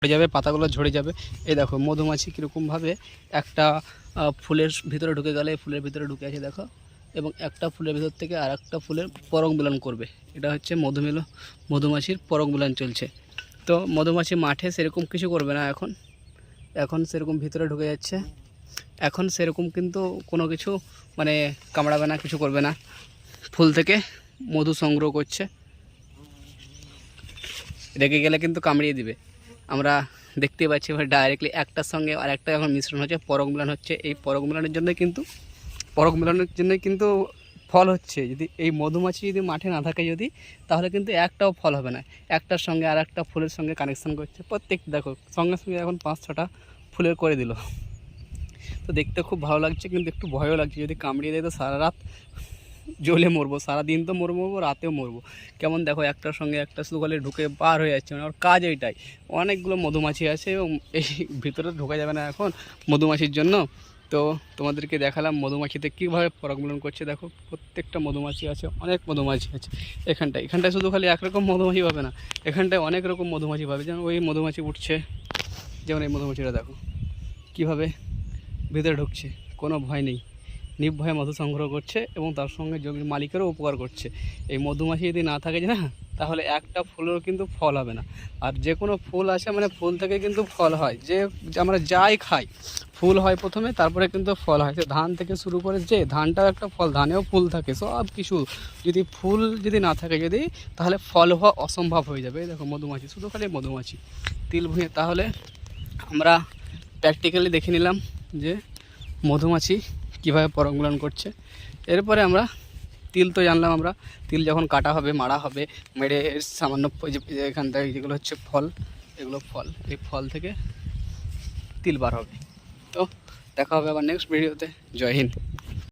ঝরে যাবে, পাতাগুলো ঝরে যাবে। এই দেখো মধুমাছি কীরকমভাবে একটা ফুলের ভিতরে ঢুকে গেলে ফুলের ভিতরে ঢুকে আছে দেখো, এবং একটা ফুলের ভিতর থেকে আর একটা ফুলের পরাগ মিলন করবে। এটা হচ্ছে মধুমাছির পরাগ মিলন চলছে। তো মধুমাছি মাঠে সেরকম কিছু করবে না, এখন সেরকম ভিতরে ঢুকে যাচ্ছে। এখন সেরকম কিন্তু কোনো কিছু মানে কামড়াবে না, কিছু করবে না, ফুল থেকে মধু সংগ্রহ করছে। রেগে গেলে কিন্তু কামড়িয়ে দিবে। আমরা দেখতে পাচ্ছি এবার ডাইরেক্টলি একটার সঙ্গে আর একটা এখন মিশ্রণ হচ্ছে, পরাগ মিলন হচ্ছে। এই পরাগ মিলনের জন্যই কিন্তু ফল হচ্ছে। যদি এই মধুমাছি যদি মাঠে না থাকে তাহলে কিন্তু একটাও ফল হবে না। একটার সঙ্গে আর একটা ফুলের সঙ্গে কানেকশান করছে। প্রত্যেক দেখো সঙ্গে সঙ্গে এখন 5-6টা ফুলের করে দিল। তো দেখতে খুব ভালো লাগছে, কিন্তু একটু ভয়ও লাগছে। যদি কামড়িয়ে দেয় তো সারা রাত জ্বলে মরবো, সারাদিন তো মরবো, রাতেও মরবো। কেমন দেখো একটার সঙ্গে একটা শুধু খালি ঢুকে পার হয়ে যাচ্ছে, মানে ওর কাজ এইটাই। অনেকগুলো মধুমাছি আছে এবং এই ভিতরে ঢোকা যাবে না এখন মধুমাছির জন্য। তো তোমাদেরকে দেখালাম মধুমাছিতে কীভাবে পরাগমিলন করছে। দেখো প্রত্যেকটা মধুমাছি আছে, অনেক মধুমাছি আছে এখানটায় শুধু খালি একরকম মধুমাছি পাবে না, এখানটায় অনেক রকম মধুমাছি পাবে। যেমন ওই মধুমাছি উঠছে, যেমন এই মধুমাছিটা দেখো কীভাবে ভিতরে ঢুকছে, কোনো ভয় নেই, নির্ভয়ে মধু সংগ্রহ করছে এবং তার সঙ্গে জমির মালিকেরও উপকার করছে। এই মধুমাছি যদি না থাকে না তাহলে একটা ফুলেরও কিন্তু ফল হবে না। আর যে কোনো ফুল আছে মানে ফুল থেকে কিন্তু ফল হয়, যে আমরা যাই খাই ফুল হয় প্রথমে, তারপরে কিন্তু ফল হয়। তো ধান থেকে শুরু করে যে ধানটাও একটা ফল, ধানেও ফুল থাকে, সব কিছু। যদি ফুল যদি না থাকে তাহলে ফল হওয়া অসম্ভব হয়ে যাবে। দেখো মধুমাছি, শুধু খালি মধুমাছি তিল ভুঁয়ে। তাহলে আমরা প্র্যাকটিক্যালি দেখে নিলাম যে মধুমাছি কীভাবে পরাগমিলন করছে। এরপরে আমরা তিল তো জানলাম, আমরা তিল যখন কাটা হবে, মাড়া হবে, মেরে সামান্য এখান থেকে যেগুলো হচ্ছে ফল, এগুলো ফল, এই ফল থেকে তিল বার হবে। তো দেখা হবে আবার নেক্সট ভিডিওতে। জয় হিন্দ।